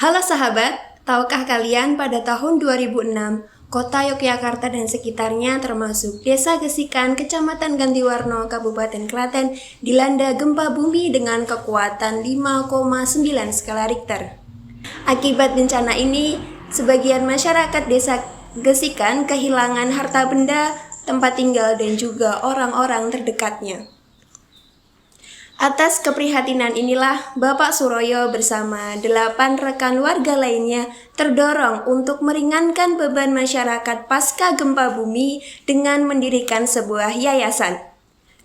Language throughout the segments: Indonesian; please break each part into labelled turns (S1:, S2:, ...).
S1: Halo sahabat, tahukah kalian pada tahun 2006, kota Yogyakarta dan sekitarnya termasuk Desa Gesikan, Kecamatan Gantiwarno, Kabupaten Klaten dilanda gempa bumi dengan kekuatan 5,9 skala Richter. Akibat bencana ini, sebagian masyarakat Desa Gesikan kehilangan harta benda, tempat tinggal dan juga orang-orang terdekatnya. Atas keprihatinan inilah Bapak Suroyo bersama 8 rekan warga lainnya terdorong untuk meringankan beban masyarakat pasca gempa bumi dengan mendirikan sebuah yayasan.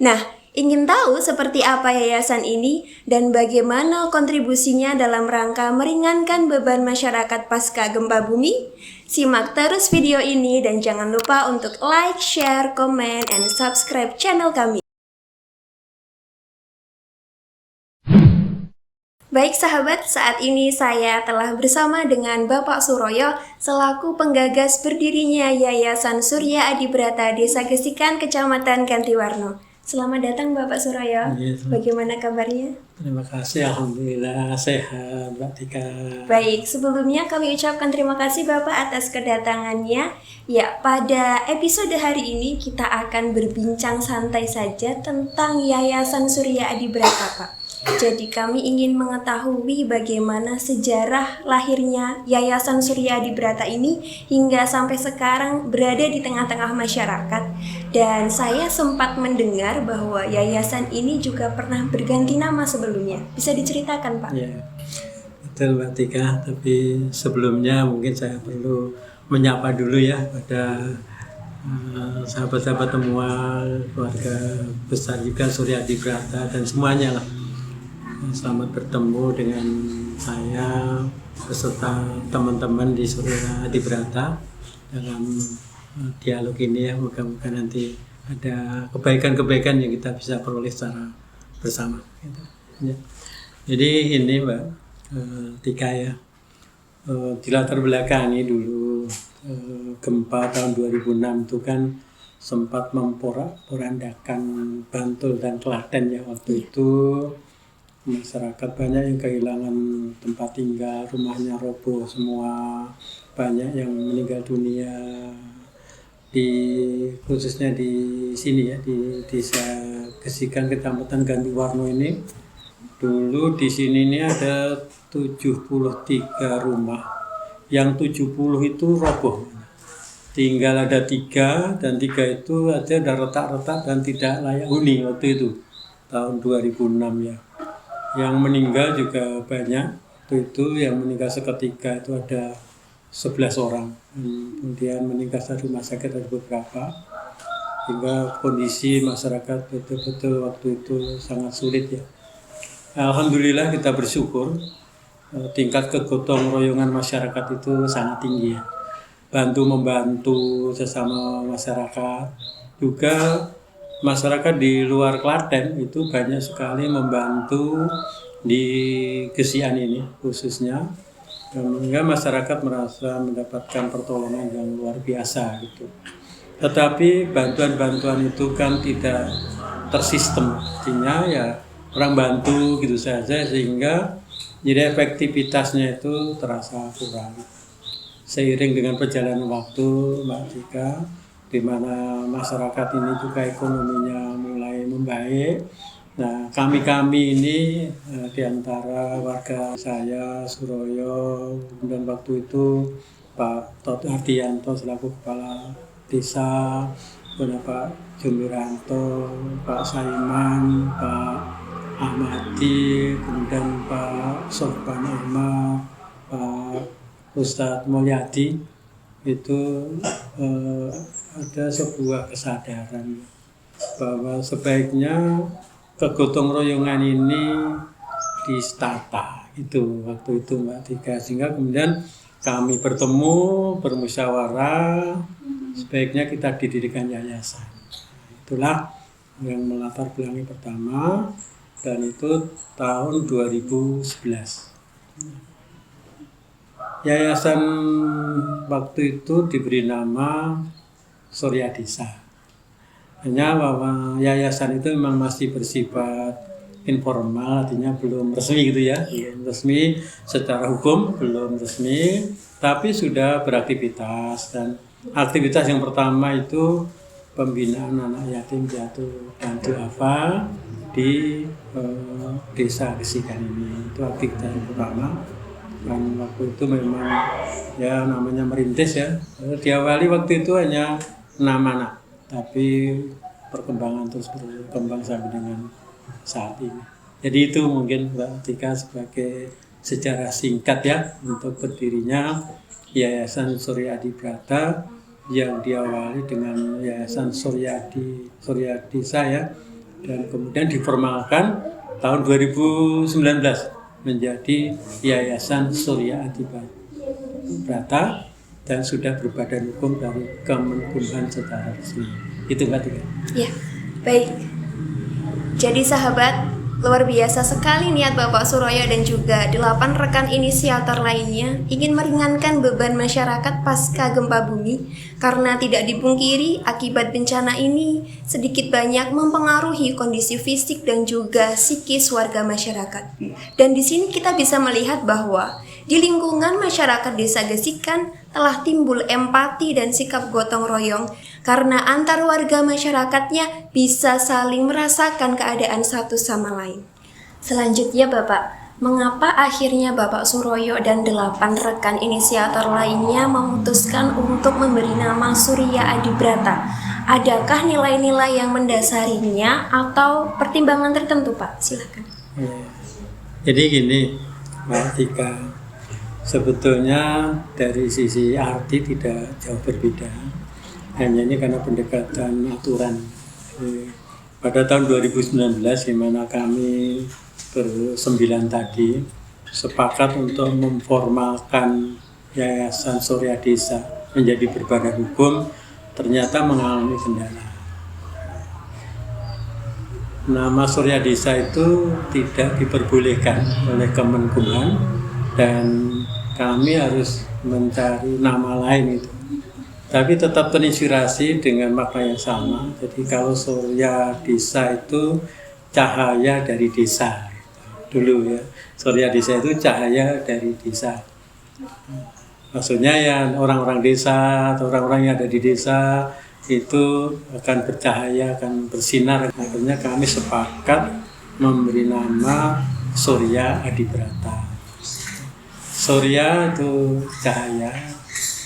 S1: Nah, ingin tahu seperti apa yayasan ini dan bagaimana kontribusinya dalam rangka meringankan beban masyarakat pasca gempa bumi? Simak terus video ini dan jangan lupa untuk like, share, komen, and subscribe channel kami. Baik sahabat, saat ini saya telah bersama dengan Bapak Suroyo selaku penggagas berdirinya Yayasan Surya Adibrata Desa Gesikan, Kecamatan Gantiwarno. Selamat datang Bapak Suroyo. Bagaimana kabarnya?
S2: Terima kasih, alhamdulillah sehat Mbak Tika.
S1: Baik, sebelumnya kami ucapkan terima kasih Bapak atas kedatangannya. Ya, pada episode hari ini kita akan berbincang santai saja tentang Yayasan Surya Adibrata, Pak. Jadi kami ingin mengetahui bagaimana sejarah lahirnya Yayasan Surya Adibrata ini hingga sampai sekarang berada di tengah-tengah masyarakat. Dan saya sempat mendengar bahwa yayasan ini juga pernah berganti nama sebelumnya. Bisa diceritakan, Pak?
S2: Ya, betul Mbak Tika. Tapi sebelumnya mungkin saya perlu menyapa dulu ya pada sahabat-sahabat semua, keluarga besar juga Surya Adibrata dan semuanya lah. Selamat bertemu dengan saya beserta teman-teman di Surya Adibrata dalam dialog ini ya. Moga-moga nanti ada kebaikan-kebaikan yang kita bisa peroleh secara bersama gitu. Ya. Jadi ini Mbak Tika ya, di latar belakangi dulu gempa tahun 2006 itu kan sempat memporak-porandakan Bantul dan Klaten ya. Waktu itu masyarakat banyak yang kehilangan tempat tinggal, rumahnya roboh semua, banyak yang meninggal dunia khususnya di sini ya, di Desa Gesikan Kecamatan Gantiwarno ini. Dulu di sini ini ada 73 rumah, yang 70 itu roboh, tinggal ada 3 dan 3 itu ada retak-retak dan tidak layak huni waktu itu tahun 2006 ya. Yang meninggal juga banyak. Itu yang meninggal seketika itu ada 11 orang. Kemudian meninggal di rumah sakit ada beberapa. Hingga kondisi masyarakat betul-betul waktu itu sangat sulit ya. Alhamdulillah kita bersyukur tingkat kegotong royongan masyarakat itu sangat tinggi ya. Bantu-membantu sesama masyarakat. Juga masyarakat di luar Klaten itu banyak sekali membantu di Gesian ini khususnya, sehingga masyarakat merasa mendapatkan pertolongan yang luar biasa gitu. Tetapi bantuan-bantuan itu kan tidak tersistem, artinya ya orang bantu gitu saja sehingga jadi efektivitasnya itu terasa kurang. Seiring dengan perjalanan waktu Mbak Tika, di mana masyarakat ini juga ekonominya mulai membaik. Nah, kami ini di antara warga saya, Suroyo, kemudian waktu itu Pak Tot Ardianto selaku Kepala Desa, kemudian Pak Jumiranto, Pak Saiman, Pak Ahmadi, kemudian Pak Sorban Ahmad, Pak Ustadz Mulyadi, itu ada sebuah kesadaran bahwa sebaiknya kegotong royongan ini ditata itu waktu itu Mbak Tika, sehingga kemudian kami bertemu bermusyawarah sebaiknya kita didirikan yayasan. Itulah yang melatar belakangi pertama, dan itu tahun 2011. Yayasan waktu itu diberi nama Surya Desa. Hanya bahwa yayasan itu memang masih bersifat informal, artinya belum resmi gitu ya, belum resmi secara hukum, belum resmi, tapi sudah beraktivitas. Dan aktivitas yang pertama itu pembinaan anak yatim piatu dan duafa di desa Gesikan ini. Itu aktivitas yang pertama. Dan waktu itu memang ya namanya merintis ya. Diawali waktu itu hanya 6 anak, tapi perkembangan terus berkembang sampai dengan saat ini. Jadi itu mungkin Mbak Tika sebagai sejarah singkat ya untuk berdirinya Yayasan Surya Adi Brata yang diawali dengan Yayasan Suryadi saya, dan kemudian diformalkan tahun 2019 menjadi Yayasan Surya Adi Brata dan sudah berbadan hukum dari Kemenkumham secara resmi. Itu Mbak Tika.
S1: Ya, baik. Jadi sahabat, luar biasa sekali niat Bapak Suroyo dan juga 8 rekan inisiator lainnya ingin meringankan beban masyarakat pasca gempa bumi, karena tidak dipungkiri akibat bencana ini sedikit banyak mempengaruhi kondisi fisik dan juga psikis warga masyarakat. Dan di sini kita bisa melihat bahwa di lingkungan masyarakat Desa Gesikan telah timbul empati dan sikap gotong royong karena antar warga masyarakatnya bisa saling merasakan keadaan satu sama lain. Selanjutnya Bapak, mengapa akhirnya Bapak Suroyo dan 8 rekan inisiator lainnya memutuskan untuk memberi nama Surya Adi Brata? Adakah nilai-nilai yang mendasarinya atau pertimbangan tertentu Pak? Silakan.
S2: Jadi gini Mbak Tika, sebetulnya dari sisi arti tidak jauh berbeda, hanya ini karena pendekatan aturan. Pada tahun 2019 di mana kami bersembilan tadi sepakat untuk memformalkan Yayasan Surya Desa menjadi berbadan hukum, ternyata mengalami kendala. Nama Surya Desa itu tidak diperbolehkan oleh Kemenkumham dan kami harus mencari nama lain itu. Tapi tetap terinspirasi dengan makna yang sama. Jadi kalau Surya Desa itu cahaya dari desa. Dulu ya, Surya Desa itu cahaya dari desa. Maksudnya ya orang-orang desa atau orang-orang yang ada di desa itu akan bercahaya, akan bersinar. Akhirnya kami sepakat memberi nama Surya Adi Brata. Surya itu cahaya,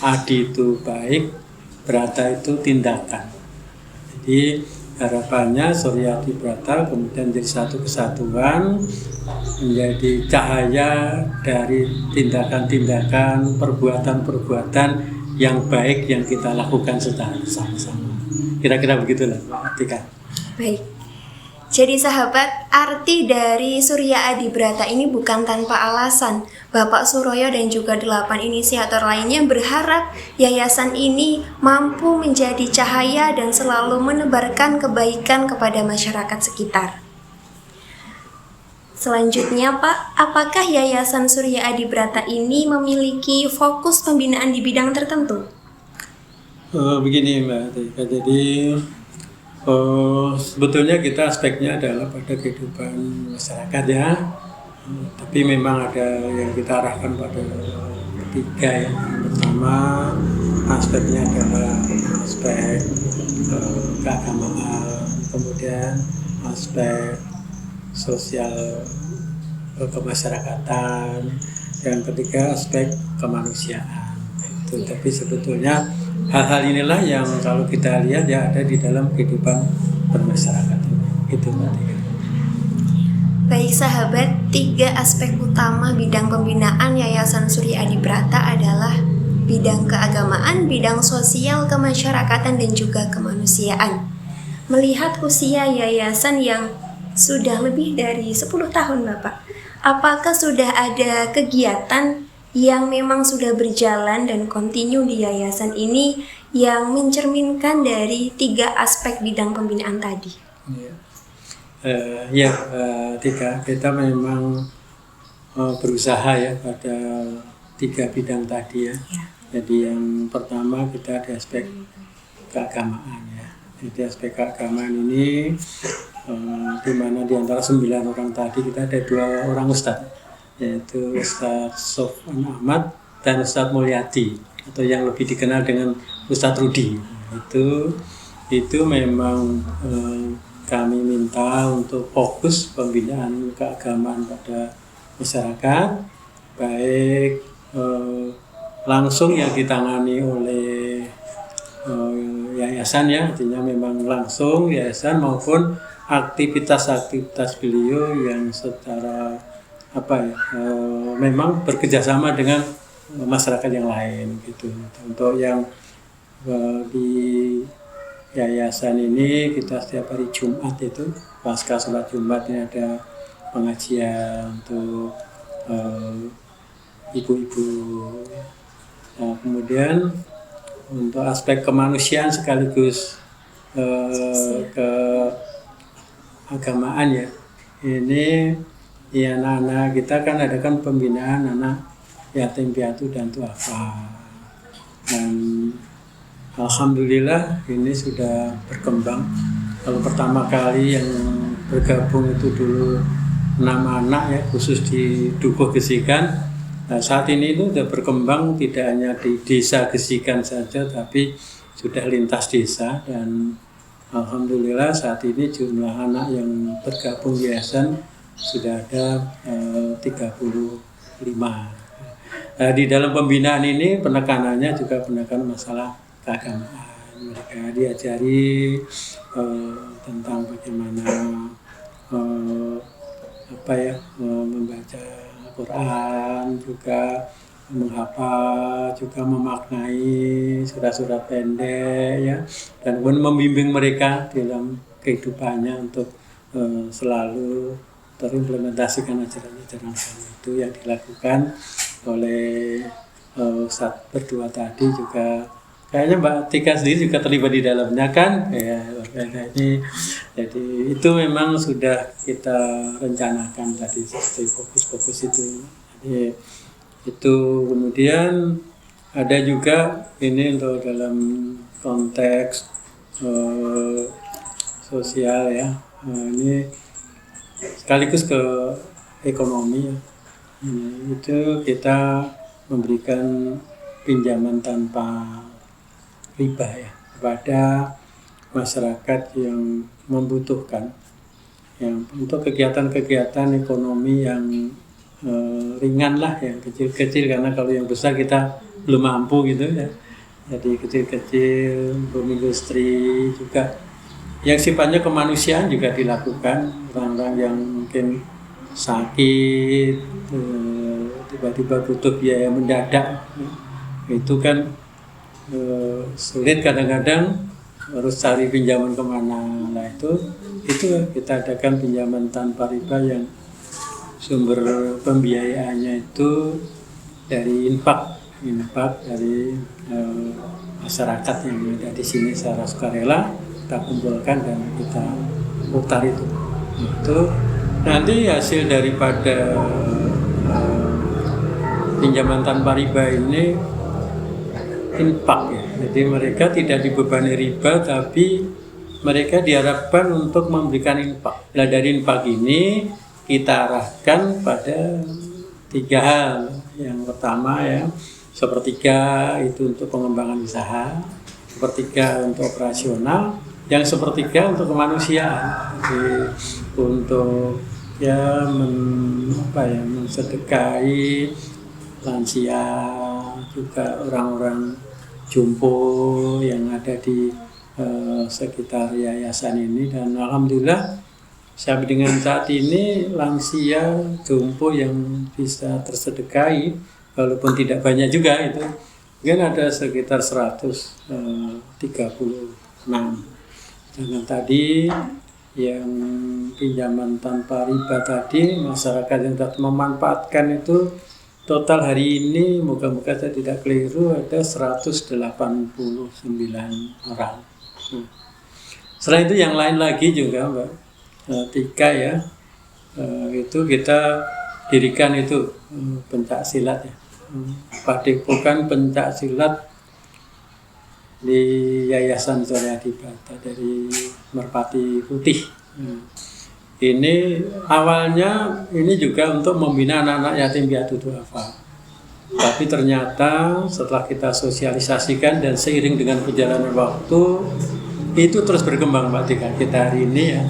S2: Adi itu baik, Brata itu tindakan. Jadi harapannya Surya Adi Brata kemudian jadi satu kesatuan, menjadi cahaya dari tindakan-tindakan, perbuatan-perbuatan yang baik yang kita lakukan secara bersama-sama. Kira-kira begitulah, Tika.
S1: Baik. Jadi sahabat, arti dari Surya Adi Brata ini bukan tanpa alasan. Bapak Suroyo dan juga 8 inisiator lainnya berharap yayasan ini mampu menjadi cahaya dan selalu menebarkan kebaikan kepada masyarakat sekitar. Selanjutnya Pak, apakah Yayasan Surya Adi Brata ini memiliki fokus pembinaan di bidang tertentu?
S2: Begini Mbak Tika, jadi sebetulnya kita aspeknya adalah pada kehidupan masyarakat ya, tapi memang ada yang kita arahkan pada 3 ya. Pertama aspeknya adalah aspek keagamaan, kemudian aspek sosial kemasyarakatan, yang ketiga aspek kemanusiaan. Itu, tapi sebetulnya hal-hal inilah yang kalau kita lihat ya ada di dalam kehidupan bermasyarakat ini. Itu nanti.
S1: Baik sahabat, 3 aspek utama bidang pembinaan Yayasan Surya Adi Brata adalah bidang keagamaan, bidang sosial, kemasyarakatan, dan juga kemanusiaan. Melihat usia yayasan yang sudah lebih dari 10 tahun Bapak, apakah sudah ada kegiatan yang memang sudah berjalan dan kontinu di yayasan ini yang mencerminkan dari 3 aspek bidang pembinaan tadi?
S2: Kita memang berusaha ya pada 3 bidang tadi ya. Jadi yang pertama kita ada aspek keagamaan ya. Jadi aspek keagamaan ini di mana di antara 9 orang tadi kita ada 2 orang ustadz, yaitu Ustadz Sofwan Ahmad dan Ustadz Mulyadi, atau yang lebih dikenal dengan Ustadz Rudi. Itu memang kami minta untuk fokus pembinaan keagamaan pada masyarakat, baik langsung yang ditangani oleh yayasan, ya, artinya memang langsung yayasan, maupun aktivitas-aktivitas beliau yang secara memang bekerjasama dengan masyarakat yang lain gitu. Untuk yang di yayasan ini kita setiap hari Jumat itu pasca sholat Jumat ini ada pengajian untuk ibu-ibu. Nah, kemudian untuk aspek kemanusiaan sekaligus keagamaan, ya, ini ya, anak-anak kita kan ada kan pembinaan anak yatim piatu dan duafa, dan alhamdulillah ini sudah berkembang. Kalau pertama kali yang bergabung itu dulu 6 anak, ya, khusus di Dukuh Gesikan. Nah, saat ini itu sudah berkembang tidak hanya di desa Gesikan saja, tapi sudah lintas desa, dan alhamdulillah saat ini jumlah anak yang bergabung di yayasan sudah ada 35. Di dalam pembinaan ini penekanannya juga penekanan masalah keagamaan. Mereka diajari tentang bagaimana membaca Quran, juga menghafal, juga memaknai surat-surat pendek, ya, dan kemudian membimbing mereka dalam kehidupannya untuk selalu terimplementasikan ajaran-ajaran agama. Itu yang dilakukan oleh Ustadz berdua tadi, juga kayaknya Mbak Tika sendiri juga terlibat di dalamnya kan, ya. Jadi itu memang sudah kita rencanakan tadi, seperti fokus-fokus itu. Jadi itu kemudian ada juga ini untuk dalam konteks sosial, ya. Ini sekaligus ke ekonomi, ya. Itu kita memberikan pinjaman tanpa riba, ya, kepada masyarakat yang membutuhkan, yang untuk kegiatan-kegiatan ekonomi yang ringan lah, yang kecil-kecil, karena kalau yang besar kita belum mampu gitu, ya. Jadi kecil-kecil, industri juga yang sifatnya kemanusiaan juga dilakukan. Orang-orang yang mungkin sakit, tiba-tiba butuh biaya mendadak, itu kan sulit, kadang-kadang harus cari pinjaman kemana. Nah, itu kita adakan pinjaman tanpa riba yang sumber pembiayaannya itu dari infak dari masyarakat yang ada di sini secara sukarela, kita kumpulkan dan kita putar itu. Itu nanti hasil daripada pinjaman tanpa riba ini infak, ya. Jadi mereka tidak dibebani riba, tapi mereka diharapkan untuk memberikan infak. Nah, dari infak ini kita arahkan pada 3 hal. Yang pertama, ya, sepertiga itu untuk pengembangan usaha, sepertiga untuk operasional, yang sepertiga untuk kemanusiaan. Jadi untuk mensedekahi lansia, juga orang-orang jompo yang ada di sekitar yayasan ini. Dan alhamdulillah sampai dengan saat ini lansia jompo yang bisa tersedekahi, walaupun tidak banyak juga, itu mungkin ada sekitar 136. Dengan tadi yang pinjaman tanpa riba tadi, masyarakat yang dapat memanfaatkan itu total hari ini, moga-moga saya tidak keliru, ada 189 orang. Selain itu yang lain lagi juga, Mbak Tika, ya, itu kita dirikan itu pencak silat, ya, padepokan pencak silat di Yayasan Zoryadi Bata dari Merpati Putih. Ini awalnya ini juga untuk membina anak-anak yatim piatu duafa. Tapi ternyata setelah kita sosialisasikan dan seiring dengan perjalanan waktu itu terus berkembang Mbak Tika. Kita hari ini ya,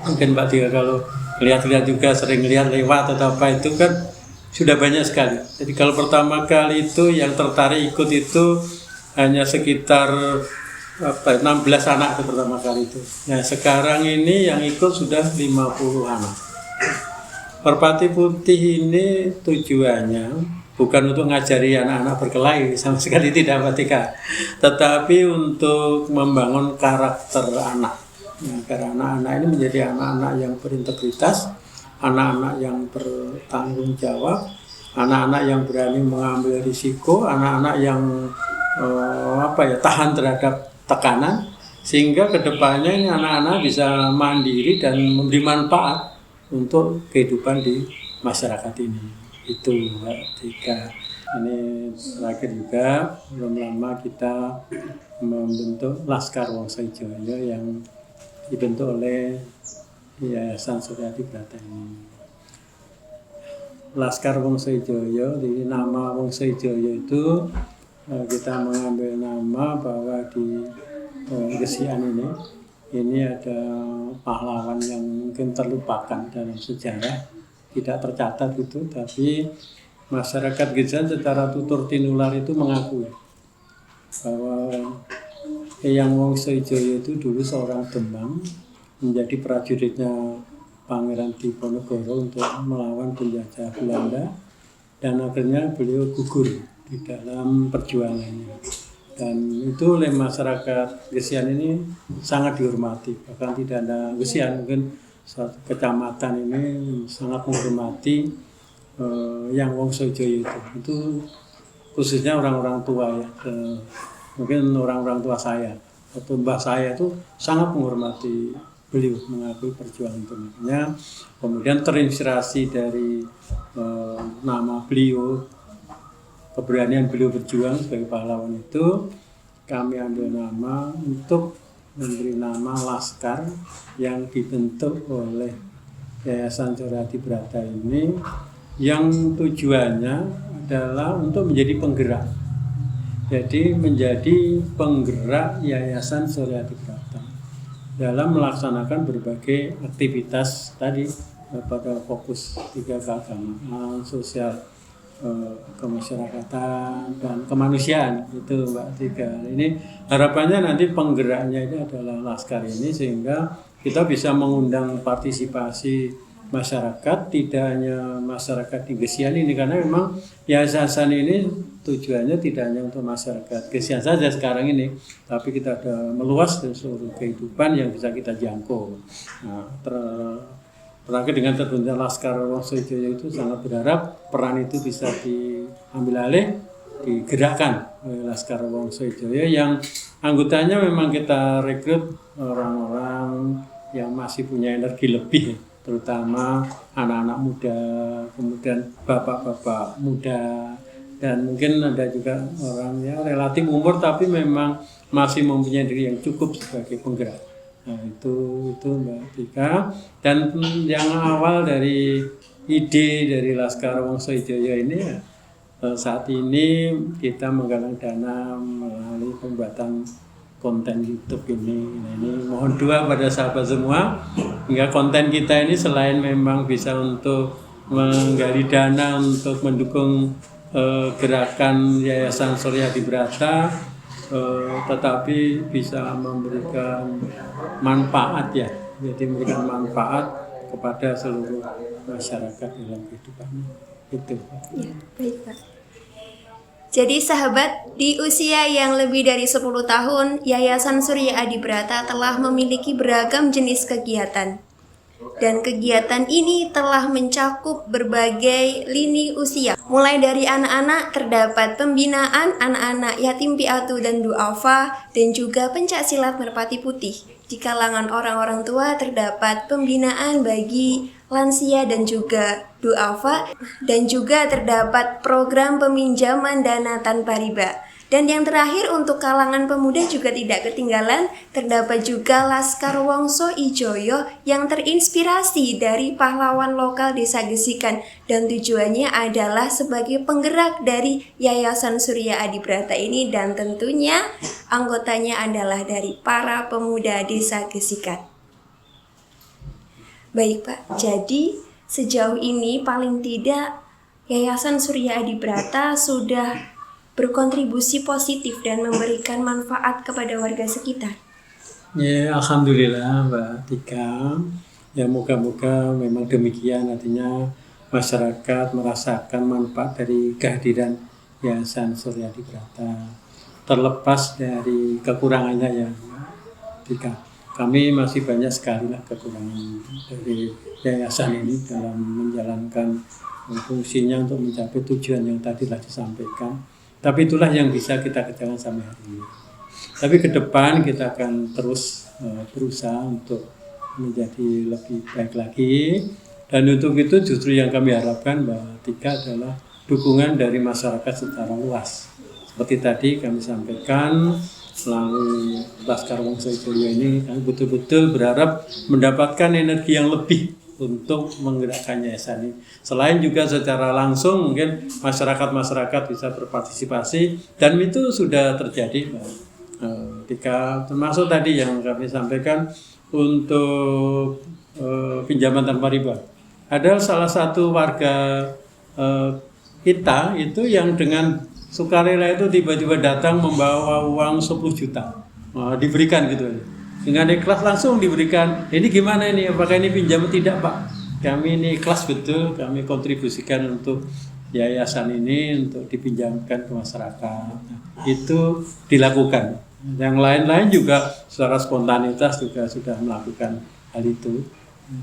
S2: mungkin Mbak Tika kalau lihat-lihat juga sering lihat lewat atau apa itu kan sudah banyak sekali. Jadi kalau pertama kali itu yang tertarik ikut itu hanya sekitar 16 anak itu pertama kali itu. Nah sekarang ini yang ikut sudah 50 anak. Merpati Putih ini tujuannya bukan untuk ngajari anak-anak berkelahi, sama sekali tidak Mbak Tika, tetapi untuk membangun karakter anak. Nah, karena anak-anak ini menjadi anak-anak yang berintegritas, anak-anak yang bertanggung jawab, anak-anak yang berani mengambil risiko, anak-anak yang tahan terhadap tekanan, sehingga kedepannya ini anak-anak bisa mandiri dan memberi manfaat untuk kehidupan di masyarakat ini. Itu Mbak Tika. Ini terakhir juga belum lama kita membentuk Laskar Wongso Ijoyo yang dibentuk oleh Yayasan Surya Adi Brata ini. Laskar Wongso Ijoyo, di nama Wongso Ijoyo itu kita mengambil nama bahwa di Gesian ini ada pahlawan yang mungkin terlupakan dalam sejarah, tidak tercatat itu, tapi masyarakat Gesian secara tutur tinular itu mengakui bahwa Eyang Wongso Ijoyo itu dulu seorang Demang, menjadi prajuritnya Pangeran Diponegoro untuk melawan penjajah Belanda, dan akhirnya beliau gugur di dalam perjuangannya. Dan itu oleh masyarakat Gesian ini sangat dihormati, bahkan tidak ada Gesian, mungkin suatu kecamatan ini sangat menghormati Yang Wongso Ijoyo itu khususnya orang-orang tua ya, mungkin orang-orang tua saya atau mbah saya itu sangat menghormati beliau, mengakui perjuangan itu. Makanya kemudian terinspirasi dari nama beliau, keberanian beliau berjuang sebagai pahlawan itu, kami ambil nama untuk memberi nama Laskar yang dibentuk oleh Yayasan Surya Adi Brata ini, yang tujuannya adalah untuk menjadi penggerak. Jadi menjadi penggerak Yayasan Surya Adi Brata dalam melaksanakan berbagai aktivitas tadi pada fokus 3 keagamaan, sosial, kemasyarakatan, dan kemanusiaan itu Mbak Tika. Ini harapannya nanti penggeraknya ini adalah Laskar ini, sehingga kita bisa mengundang partisipasi masyarakat, tidak hanya masyarakat di Gesian ini, karena memang yayasan ini tujuannya tidak hanya untuk masyarakat Gesian saja sekarang ini, tapi kita ada meluas ke seluruh kehidupan yang bisa kita jangkau. Nah, terakhir dengan terbentuknya Laskar Wongso Ijoyo itu sangat berharap peran itu bisa diambil alih, digerakkan oleh Laskar Wongso Ijoyo yang anggotanya memang kita rekrut orang-orang yang masih punya energi lebih, terutama anak-anak muda, kemudian bapak-bapak muda, dan mungkin ada juga orang yang relatif umur tapi memang masih mempunyai diri yang cukup sebagai penggerak. Nah, itu Mbak Tika. Dan yang awal dari ide dari Laskar Wongso Ijoyo ini ya, saat ini kita menggalang dana melalui pembuatan konten YouTube ini. Nah, ini mohon doa pada sahabat semua hingga konten kita ini selain memang bisa untuk menggali dana untuk mendukung gerakan Yayasan Surya Adi Brata, tetapi bisa memberikan manfaat ya, jadi memberikan manfaat kepada seluruh masyarakat dalam kehidupan itu.
S1: Ya, baik Pak. Jadi sahabat, di usia yang lebih dari 10 tahun, Yayasan Surya Adi Brata telah memiliki beragam jenis kegiatan. Dan kegiatan ini telah mencakup berbagai lini usia. Mulai dari anak-anak terdapat pembinaan anak-anak yatim piatu dan duafa, dan juga pencaksilat Merpati Putih. Di kalangan orang-orang tua terdapat pembinaan bagi lansia dan juga duafa, dan juga terdapat program peminjaman dana tanpa riba. Dan yang terakhir untuk kalangan pemuda juga tidak ketinggalan, terdapat juga Laskar Wongso Ijoyo yang terinspirasi dari pahlawan lokal Desa Gesikan dan tujuannya adalah sebagai penggerak dari Yayasan Surya Adibrata ini dan tentunya anggotanya adalah dari para pemuda Desa Gesikan. Baik Pak, jadi sejauh ini paling tidak Yayasan Surya Adibrata sudah berkontribusi positif dan memberikan manfaat kepada warga sekitar.
S2: Ya, alhamdulillah Mbak Tika. Ya, moga-moga memang demikian, artinya masyarakat merasakan manfaat dari kehadiran Yayasan Surya Adibrata. Terlepas dari kekurangannya ya Mbak Tika. Kami masih banyak sekali lah kekurangan dari yayasan ini dalam menjalankan fungsinya untuk mencapai tujuan yang tadi telah disampaikan. Tapi itulah yang bisa kita kerjakan sampai hari ini. Tapi ke depan kita akan terus berusaha untuk menjadi lebih baik lagi. Dan untuk itu justru yang kami harapkan Mbak Tika adalah dukungan dari masyarakat secara luas. Seperti tadi kami sampaikan melalui Laskar Wongso Ijoyo ini, kami betul-betul berharap mendapatkan energi yang lebih untuk menggerakkan yayasan ini. Selain juga secara langsung mungkin masyarakat bisa berpartisipasi dan itu sudah terjadi ketika termasuk tadi yang kami sampaikan untuk pinjaman tanpa riba. Ada salah satu warga kita itu yang dengan sukarela itu tiba-tiba datang membawa uang 10 juta diberikan gitu. Dengan ikhlas langsung diberikan. Ini gimana ini? Apakah ini pinjaman? Tidak Pak. Kami ini ikhlas betul. Kami kontribusikan untuk yayasan ini untuk dipinjamkan ke masyarakat. Itu dilakukan. Yang lain-lain juga secara spontanitas juga sudah melakukan hal itu.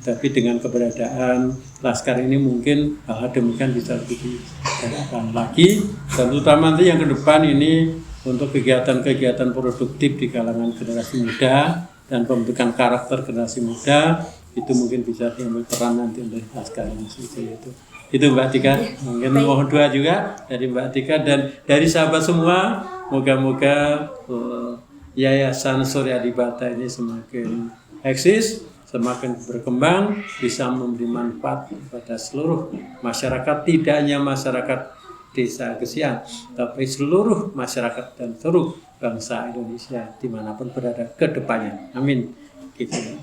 S2: Tapi dengan keberadaan Laskar ini mungkin hal demikian bisa lebih digerakkan lagi. Dan terutama nanti yang ke depan ini untuk kegiatan-kegiatan produktif di kalangan generasi muda dan pembentukan karakter generasi muda itu mungkin bisa diambil peran nanti oleh Laskar itu Mbak Tika. Mungkin mohon doa juga dari Mbak Tika dan dari sahabat semua, moga-moga Yayasan Surya Adibrata ini semakin eksis, semakin berkembang, bisa memberi manfaat kepada seluruh masyarakat, tidak hanya masyarakat Desa Gesian, tapi seluruh masyarakat dan seluruh bangsa Indonesia dimanapun berada ke depannya. Amin. Gitu.
S1: Ya.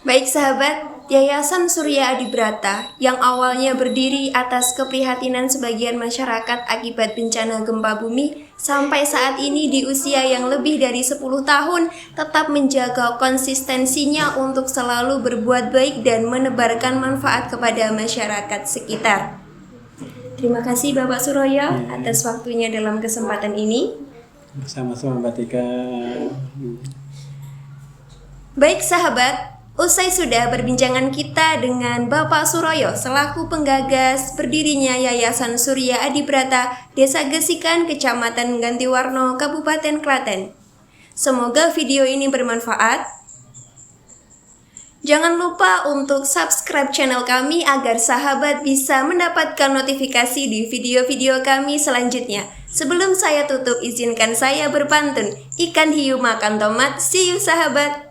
S1: Baik sahabat, Yayasan Surya Adibrata yang awalnya berdiri atas keprihatinan sebagian masyarakat akibat bencana gempa bumi, sampai saat ini di usia yang lebih dari 10 tahun tetap menjaga konsistensinya untuk selalu berbuat baik dan menebarkan manfaat kepada masyarakat sekitar. Terima kasih Bapak Suroyo atas waktunya dalam kesempatan ini.
S2: Sama-sama Mbak Tika.
S1: Baik sahabat, usai sudah perbincangan kita dengan Bapak Suroyo selaku penggagas berdirinya Yayasan Surya Adibrata Desa Gesikan, Kecamatan Gantiwarno, Kabupaten Klaten. Semoga video ini bermanfaat. Jangan lupa untuk subscribe channel kami agar sahabat bisa mendapatkan notifikasi di video-video kami selanjutnya. Sebelum saya tutup, izinkan saya berpantun. Ikan hiu makan tomat, see you sahabat.